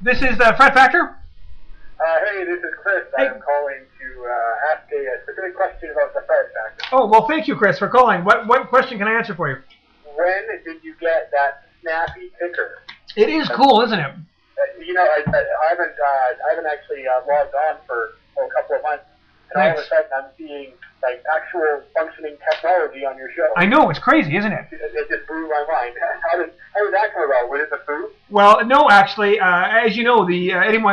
This is the Fred Factor. Hey, this is Chris. Hey. I'm calling to ask a specific question about the Fred Factor. Oh, well, thank you, Chris, for calling. What question can I answer for you? When did you get that snappy ticker? It is cool, isn't it? You know, I haven't actually logged on for a couple of months, and all of a sudden I'm seeing like actual functioning technology on your show. I know, it's crazy, isn't it? It just blew my mind. How did that come about? Was it the food? Well, no, actually, as you know,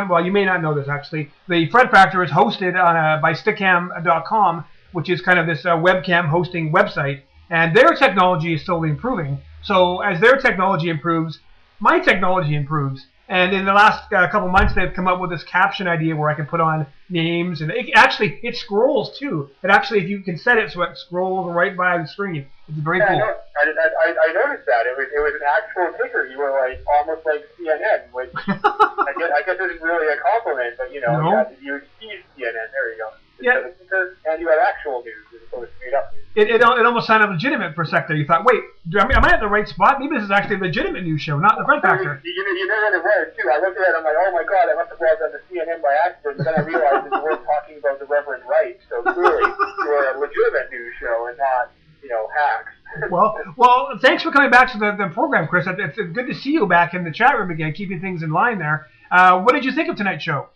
well, you may not know this, actually. The Fred Factor is hosted on by Stickam.com, which is kind of this webcam hosting website, and their technology is slowly improving. So as their technology improves, my technology improves. And in the last couple months, they've come up with this caption idea where I can put on names, and it scrolls too. It actually, if you can set it so it scrolls right by the screen, it's very cool. I noticed that it was an actual ticker. You were like almost like CNN, which I guess isn't really a compliment, but you know, no. you exceed CNN. There you go. Yeah. And you have actual news as opposed to made up news. It almost sounded legitimate for a second. You thought, wait, am I at the right spot? Maybe this is actually a legitimate news show, not the Fred Factor. You know what it was, too. I looked at it and I'm like, oh my god, I must have logged on to CNN by accident. But then I realized that you weren't talking about the Reverend Wright. So clearly, you're a legitimate news show and not, hacks. Well, thanks for coming back to the program, Chris. It's good to see you back in the chat room again, keeping things in line there. What did you think of tonight's show?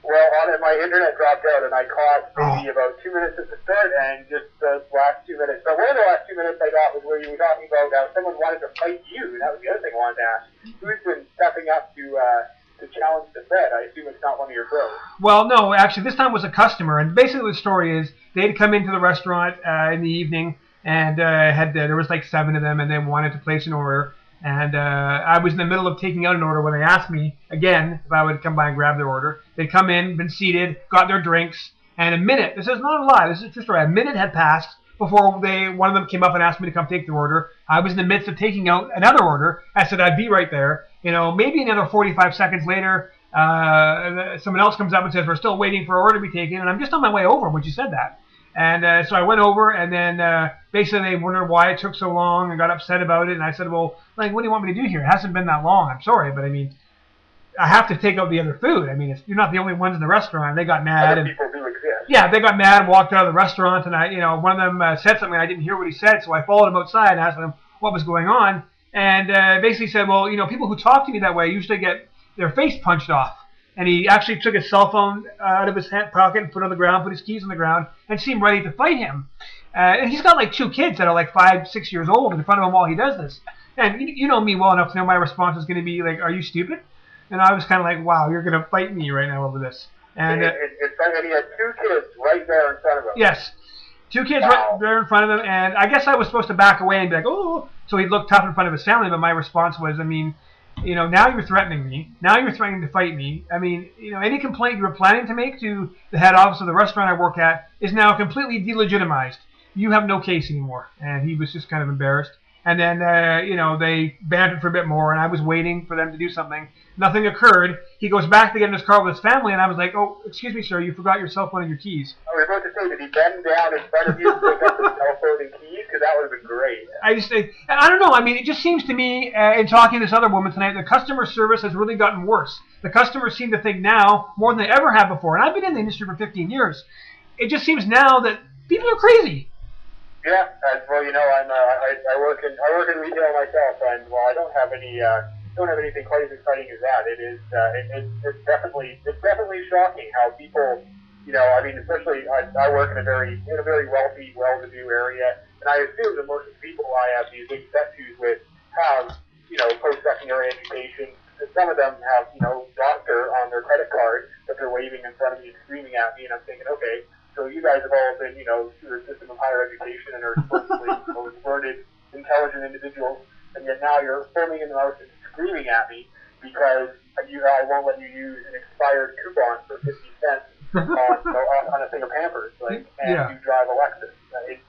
Well, my internet dropped out, and I caught maybe about 2 minutes at the start, and just the last 2 minutes. So one of the last 2 minutes I got was where you were talking about how someone wanted to fight you, and that was the other thing I wanted to ask. Who's been stepping up to challenge the Fed? I assume it's not one of your bros. Well, no, actually, this time was a customer, and basically the story is they had come into the restaurant in the evening, and there was like 7 of them, and they wanted to place an order. And I was in the middle of taking out an order when they asked me, again, if I would come by and grab their order. They'd come in, been seated, got their drinks, and a minute, this is not a lie, this is a true story, a minute had passed before one of them came up and asked me to come take their order. I was in the midst of taking out another order. I said I'd be right there. Maybe another 45 seconds later, someone else comes up and says, we're still waiting for our order to be taken, and I'm just on my way over when she said that. And so I went over, and then basically they wondered why it took so long and got upset about it. And I said, well, what do you want me to do here? It hasn't been that long. I'm sorry, but I mean, I have to take out the other food. I mean, you're not the only ones in the restaurant. They got mad. Other people do exist. Yeah, they got mad, walked out of the restaurant, and one of them said something. I didn't hear what he said, so I followed him outside and asked him what was going on. And basically said, well, people who talk to me that way usually get their face punched off. And he actually took his cell phone out of his pocket and put it on the ground, put his keys on the ground, and seemed ready to fight him. And he's got like 2 kids that are like 5, 6 years old in front of him while he does this. And you know me well enough to know my response is going to be like, are you stupid? And I was kind of like, wow, you're going to fight me right now over this. And he had 2 kids right there in front of him. Yes. 2 kids right there in front of him. And I guess I was supposed to back away and be like, oh. So he'd look tough in front of his family. But my response was, I mean, now you're threatening me. Now you're threatening to fight me. I mean, any complaint you were planning to make to the head office of the restaurant I work at is now completely delegitimized. You have no case anymore. And he was just kind of embarrassed. And then, they bantered for a bit more, and I was waiting for them to do something. Nothing occurred. He goes back to get in his car with his family, and I was like, oh, excuse me, sir, you forgot your cell phone and your keys. I was about to say, did he bend down in front of you to pick up his cell phone and keys? Because that would have been great. I don't know. I mean, it just seems to me, in talking to this other woman tonight, the customer service has really gotten worse. The customers seem to think now more than they ever have before. And I've been in the industry for 15 years. It just seems now that people are crazy. Yeah, well, I work in retail myself, and while I don't have anything quite as exciting as that, it's definitely shocking how people, especially I work in a very wealthy, well-to-do area, and I assume that most of the people I have these big set shoes with have post-secondary education. And some of them have doctor on their credit card that they're waving in front of me and screaming at me, and I'm thinking, okay. So you guys have all been, through a system of higher education and are supposedly learned, intelligent individuals, and yet now you're foaming in the mouth and screaming at me because I won't let you use an expired coupon for 50 cents on a thing of Pampers, and you drive a Lexus. It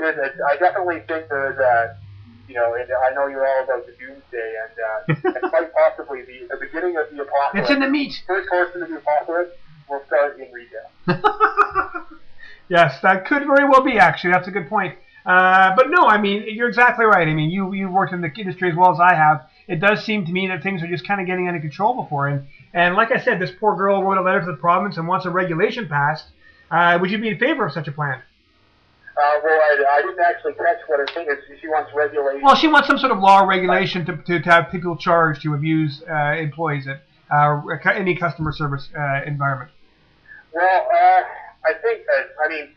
is. I definitely think there's and I know you're all about the doomsday, and quite possibly the beginning of the apocalypse. It's in the meat. First horseman of the apocalypse will start in retail. Yes, that could very well be, actually. That's a good point. But no, I mean, you're exactly right. I mean, you worked in the industry as well as I have. it does seem to me that things are just kind of getting out of control before. And like I said, this poor girl wrote a letter to the province and wants a regulation passed. Would you be in favor of such a plan? Well, I didn't actually catch what her thing is. She wants regulation. Well, she wants some sort of law or regulation to have people charged to abuse employees at any customer service environment. Well, I think that, I mean,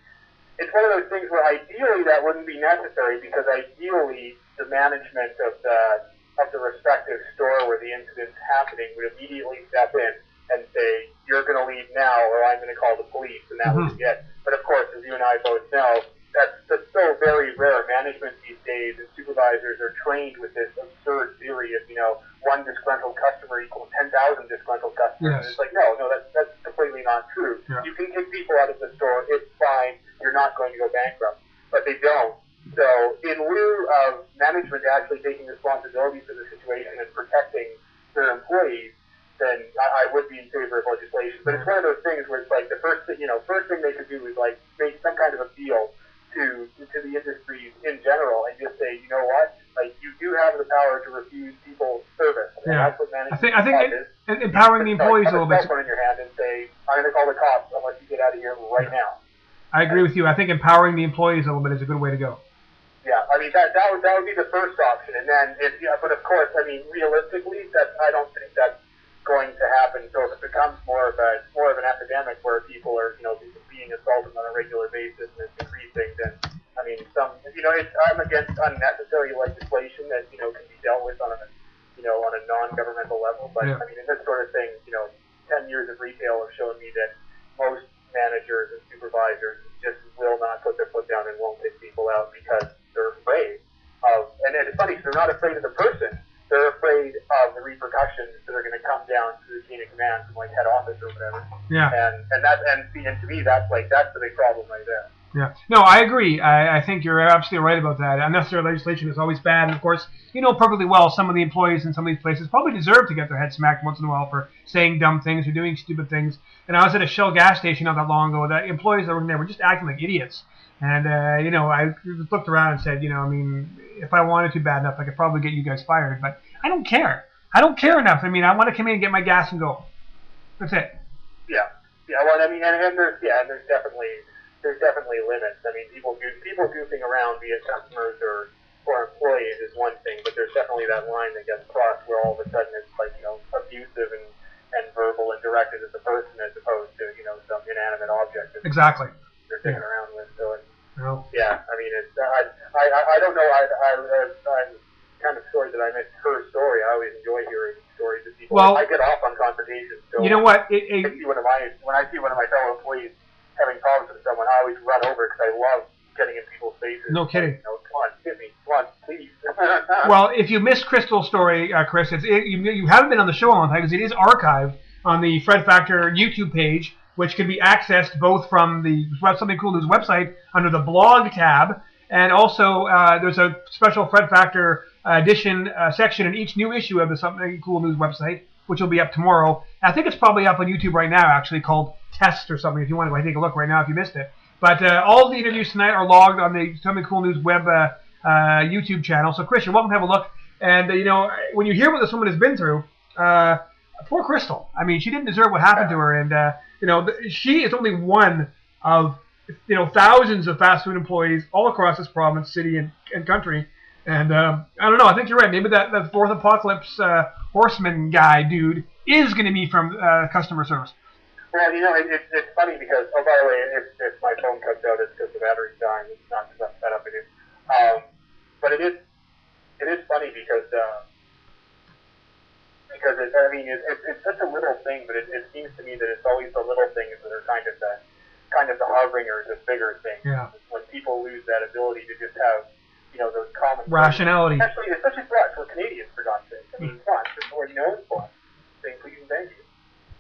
it's one of those things where ideally that wouldn't be necessary, because ideally the management of the respective store where the incident's happening would immediately step in and say, you're going to leave now or I'm going to call the police, and that would be it. But of course, as you and I both know, that's so very rare. Management these days and supervisors are trained with this absurd theory of, one disgruntled customer equals 10,000 disgruntled customers. Yes. And it's like, no, that's completely not true. Yeah. You can kick people out of the store, it's fine, you're not going to go bankrupt. But they don't. So in lieu of management actually taking responsibility for the situation and protecting their employees, then I would be in favor of legislation. But it's one of those things where it's like the first thing they could do is like make some kind of appeal to the industries in general and just say, you know what, like you do have the power to refuse people service. And that's what management I think empowering the employees a little bit. Put a cell phone in your hand and say, I'm going to call the cops unless you get out of here right now. I agree with you. I think empowering the employees a little bit is a good way to go. Yeah, I mean that would be the first option, and then but of course, I mean realistically, I don't think that's going to happen. So if it becomes more of an epidemic where people are being assaulted on a regular basis and it's increasing, then I mean I'm against unnecessary legislation that can be dealt with on a on a non-governmental level. But I mean in this sort of thing, 10 years of retail have shown me that most managers and supervisors just will not put their foot down and won't kick people out because they're afraid of, and it's funny, they're not afraid of the person, they're afraid of the repercussions that are going to come down to the chain of command from like head office or whatever. Yeah. And to me that's the big problem right there. Yeah. No, I agree. I think you're absolutely right about that. Unnecessary legislation is always bad. And, of course, you know perfectly well some of the employees in some of these places probably deserve to get their head smacked once in a while for saying dumb things or doing stupid things. And I was at a Shell gas station not that long ago. The employees that were in there were just acting like idiots. And, I looked around and said, I mean, if I wanted to bad enough, I could probably get you guys fired. But I don't care. I don't care enough. I mean, I want to come in and get my gas and go. That's it. Yeah. Yeah, well, I mean, and there's definitely limits. I mean, people goofing around, be it customers or employees, is one thing, but there's definitely that line that gets crossed where all of a sudden it's like abusive and verbal and directed at the person as opposed to some inanimate object that exactly they're taking around with. So no. Yeah, I mean it's I don't know. I'm kind of sorry that I missed her story. I always enjoy hearing stories of people. Well, I get off on confrontations. So you know what? when I see one of my fellow employees having problems with someone, I always run over because I love getting in people's faces. No kidding. Come on, hit me. Come on, please. Well, if you missed Crystal's story, Chris, you haven't been on the show all the time because it is archived on the Fred Factor YouTube page, which can be accessed both from the Something Cool News website under the blog tab, and also there's a special Fred Factor edition section in each new issue of the Something Cool News website, which will be up tomorrow. I think it's probably up on YouTube right now, actually, called Test or something, if you want to take a look right now if you missed it. But all the interviews tonight are logged on the Something Cool News web YouTube channel. So, Chris, you're welcome to have a look. And, when you hear what this woman has been through, poor Crystal. I mean, she didn't deserve what happened to her. And, she is only one of, thousands of fast food employees all across this province, city, and country. And I don't know. I think you're right. Maybe that fourth apocalypse horseman guy, dude, is going to be from customer service. Well, it's funny because, oh, by the way, if my phone cuts out, it's because the battery's dying. It's not because I'm set up it is. But it is funny because it's such a little thing, but it seems to me that it's always the little things that are kind of the harbingers of bigger things. Yeah. When people lose that ability to just have, those common rationality. Especially for us, we're Canadians, for God's sake. I mean, come on, just what he knows for. Saying please and thank you.